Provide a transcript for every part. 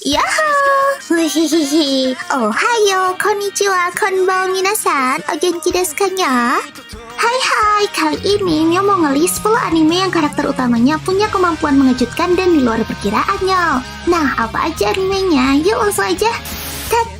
Yahoo! Hihihi. Ohayo, konnichiwa, konbanwa minasan. O genki desu ka nya? Hai, kali ini Mio mau ngelis 10 anime yang karakter utamanya punya kemampuan mengejutkan dan di luar perkiraannya. Nah, apa aja animenya? Yuk langsung aja.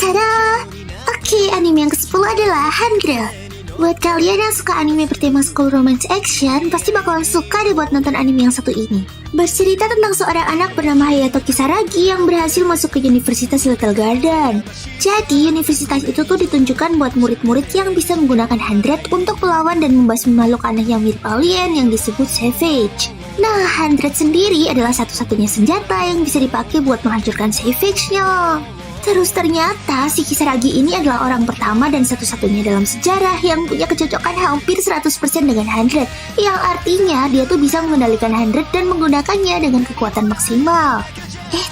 Tada! Oke, anime yang ke-10 adalah 100. Buat kalian yang suka anime bertema school romance action, pasti bakalan suka deh buat nonton anime yang satu ini. Bercerita tentang seorang anak bernama Hayato Kisaragi yang berhasil masuk ke Universitas Little Garden. Jadi, universitas itu tuh ditunjukkan buat murid-murid yang bisa menggunakan 100 untuk melawan dan membasmi makhluk aneh yang mirip alien yang disebut Savage. Nah, 100 sendiri adalah satu-satunya senjata yang bisa dipakai buat menghancurkan Savage-nya. Terus ternyata si Kisaragi ini adalah orang pertama dan satu-satunya dalam sejarah yang punya kecocokan hampir 100% dengan 100, yang artinya dia tuh bisa mengendalikan 100 dan menggunakannya dengan kekuatan maksimal.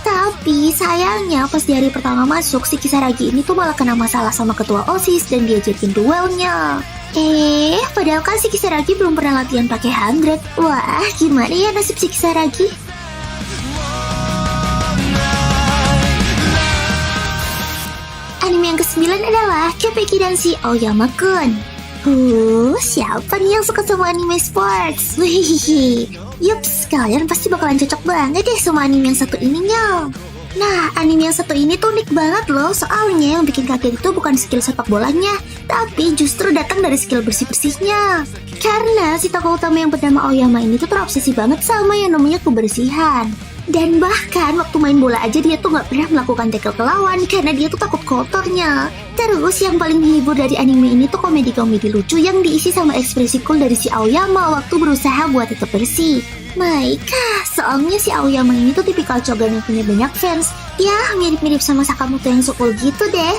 Tapi sayangnya pas di hari pertama masuk, si Kisaragi ini tuh malah kena masalah sama ketua OSIS dan diajakin duelnya. Padahal kan si Kisaragi belum pernah latihan pakai 100. Wah, gimana ya nasib si Kisaragi? Anime yang ke-9 adalah Kepeki dan si Aoyama-kun. Siapa nih yang suka sama anime sports? Wihihi. Yups, kalian pasti bakalan cocok banget deh sama anime yang satu ininya. Nah, anime yang satu ini tuh unik banget loh. Soalnya yang bikin kaget itu bukan skill sepak bolanya, tapi justru datang dari skill bersih-bersihnya. Karena si tokoh utama yang bernama Aoyama ini tuh terobsesi banget sama yang namanya kebersihan. Dan bahkan waktu main bola aja dia tuh gak pernah melakukan tackle ke lawan karena dia tuh takut kotornya. Terus yang paling menghibur dari anime ini tuh komedi-komedi lucu yang diisi sama ekspresi cool dari si Aoyama waktu berusaha buat tetap bersih. Maika, soalnya si Aoyama ini tuh tipikal cogan yang punya banyak fans. Ya, mirip-mirip sama Sakamoto yang so cool gitu deh.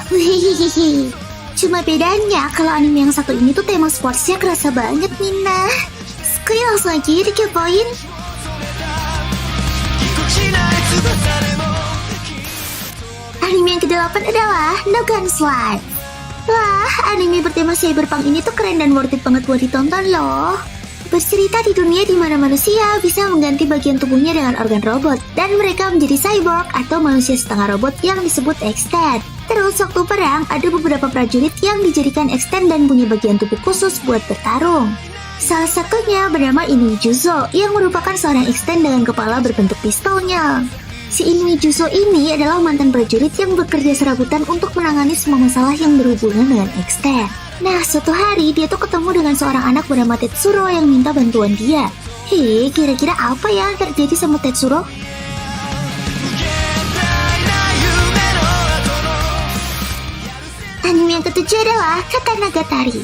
Cuma bedanya kalau anime yang satu ini tuh tema sportsnya kerasa banget nih. Nah, langsung aja dikepoin. Anime yang ke-8 adalah No Gun's Life. Wah, anime bertema cyberpunk ini tuh keren dan worth it banget buat ditonton loh. Bercerita di dunia di mana manusia bisa mengganti bagian tubuhnya dengan organ robot dan mereka menjadi cyborg atau manusia setengah robot yang disebut Extend. Terus waktu perang ada beberapa prajurit yang dijadikan Extend dan punya bagian tubuh khusus buat bertarung. Salah satunya bernama Inui Juzo yang merupakan seorang Extend dengan kepala berbentuk pistolnya. Si Inui Juzo ini adalah mantan prajurit yang bekerja serabutan untuk menangani semua masalah yang berhubungan dengan Extend. Nah, suatu hari dia tuh ketemu dengan seorang anak bernama Tetsuro yang minta bantuan dia. Kira-kira apa ya yang terjadi sama Tetsuro? Anime yang ke-7 adalah Katanagatari.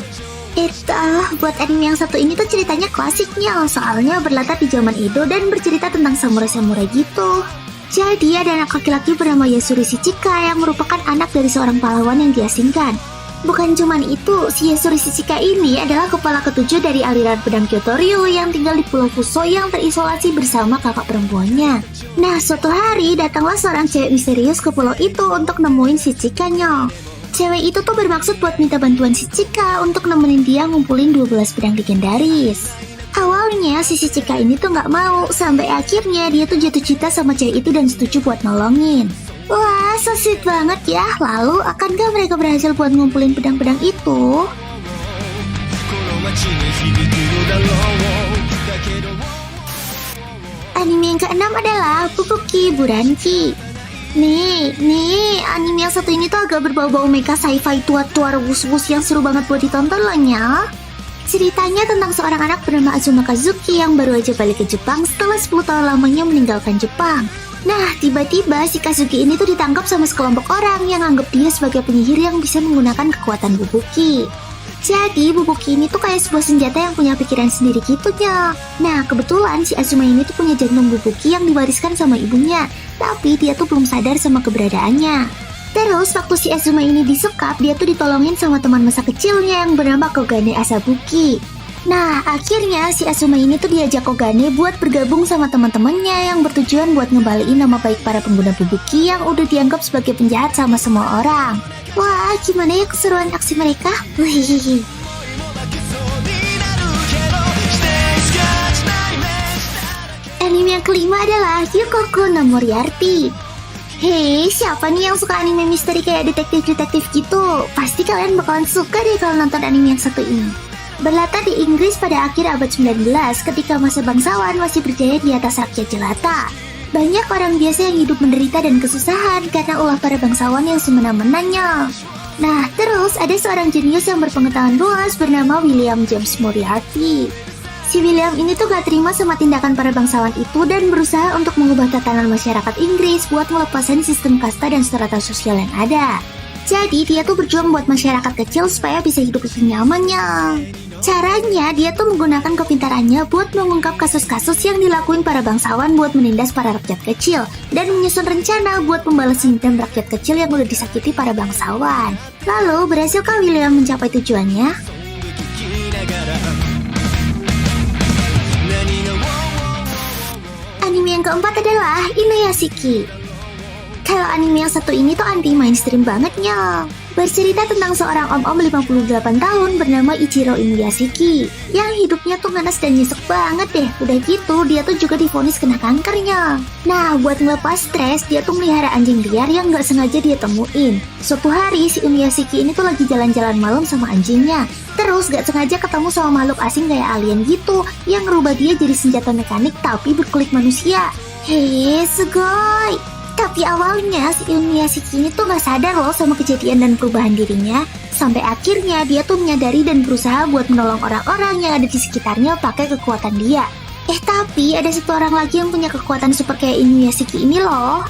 Buat anime yang satu ini tuh ceritanya klasiknya, soalnya berlatar di zaman Edo dan bercerita tentang samurai-samurai gitu. Jadi ada anak laki-laki bernama Yasuri Shichika yang merupakan anak dari seorang pahlawan yang diasingkan. Bukan cuman itu, si Yasuri Shichika ini adalah kepala ketujuh dari aliran pedang Kyoto-ryu yang tinggal di Pulau Fuso yang terisolasi bersama kakak perempuannya. Nah, suatu hari datanglah seorang cewek misterius ke pulau itu untuk nemuin Shichikanya. Cewek itu tuh bermaksud buat minta bantuan Shichika untuk nemenin dia ngumpulin 12 pedang legendaris. Awalnya si Shichika ini tuh gak mau, sampai akhirnya dia tuh jatuh cinta sama cewek itu dan setuju buat nolongin. Wah, so sweet banget ya. Lalu, akankah mereka berhasil buat ngumpulin pedang-pedang itu? Anime yang ke-6 adalah Fubuki Buranki. Nih, anime yang satu ini tuh agak berbau-bau mecha sci-fi tua-tua rebus-bus yang seru banget buat ditonton loh nya. Ceritanya tentang seorang anak bernama Azuma Kazuki yang baru aja balik ke Jepang setelah 10 tahun lamanya meninggalkan Jepang. Nah, tiba-tiba si Kazuki ini tuh ditangkap sama sekelompok orang yang anggap dia sebagai penyihir yang bisa menggunakan kekuatan Bubuki. Jadi, Bubuki ini tuh kayak sebuah senjata yang punya pikiran sendiri gitu nya. Nah, kebetulan si Azuma ini tuh punya jantung Bubuki yang diwariskan sama ibunya, tapi dia tuh belum sadar sama keberadaannya. Terus, waktu si Azuma ini disekap, dia tuh ditolongin sama teman masa kecilnya yang bernama Kogane Asabuki. Nah, akhirnya si Azuma ini tuh diajak Kogane buat bergabung sama teman-temannya yang bertujuan buat ngembaliin nama baik para pengguna Bubuki yang udah dianggap sebagai penjahat sama semua orang. Wah, gimana ya keseruan aksi mereka? Wih. Anime yang kelima adalah Yukoku no Moriarty. Hei, siapa nih yang suka anime misteri kayak detektif-detektif gitu? Pasti kalian bakalan suka deh kalau nonton anime yang satu ini. Berlatar di Inggris pada akhir abad 19 ketika masa bangsawan masih berjaya di atas rakyat jelata. Banyak orang biasa yang hidup menderita dan kesusahan karena ulah para bangsawan yang semena-menanya. Nah, terus ada seorang jenius yang berpengetahuan luas bernama William James Moriarty. Si William ini tuh gak terima sama tindakan para bangsawan itu dan berusaha untuk mengubah tatanan masyarakat Inggris buat melepaskan sistem kasta dan strata sosial yang ada. Jadi dia tuh berjuang buat masyarakat kecil supaya bisa hidup lebih nyamannya. Caranya dia tuh menggunakan kepintarannya buat mengungkap kasus-kasus yang dilakuin para bangsawan buat menindas para rakyat kecil dan menyusun rencana buat membalas dendam rakyat kecil yang udah disakiti para bangsawan. Lalu berhasilkah William mencapai tujuannya? Anime yang keempat adalah Inuyashiki. Kalau anime yang satu ini tuh anti mainstream bangetnya. Bercerita tentang seorang om-om 58 tahun bernama Ichiro Inuyashiki yang hidupnya tuh nganas dan nyesek banget deh. Udah gitu dia tuh juga divonis kena kankernya. Nah, buat ngelepas stres dia tuh melihara anjing liar yang gak sengaja dia temuin. Suatu hari si Inuyashiki ini tuh lagi jalan-jalan malam sama anjingnya. Terus gak sengaja ketemu sama makhluk asing kayak alien gitu yang ngerubah dia jadi senjata mekanik tapi berkulit manusia. Hei, sugoi! Tapi awalnya si Inuyashiki ini tuh gak sadar loh sama kejadian dan perubahan dirinya. Sampai akhirnya dia tuh menyadari dan berusaha buat menolong orang-orang yang ada di sekitarnya pakai kekuatan dia. Tapi ada satu orang lagi yang punya kekuatan super kayak Inuyashiki ini loh.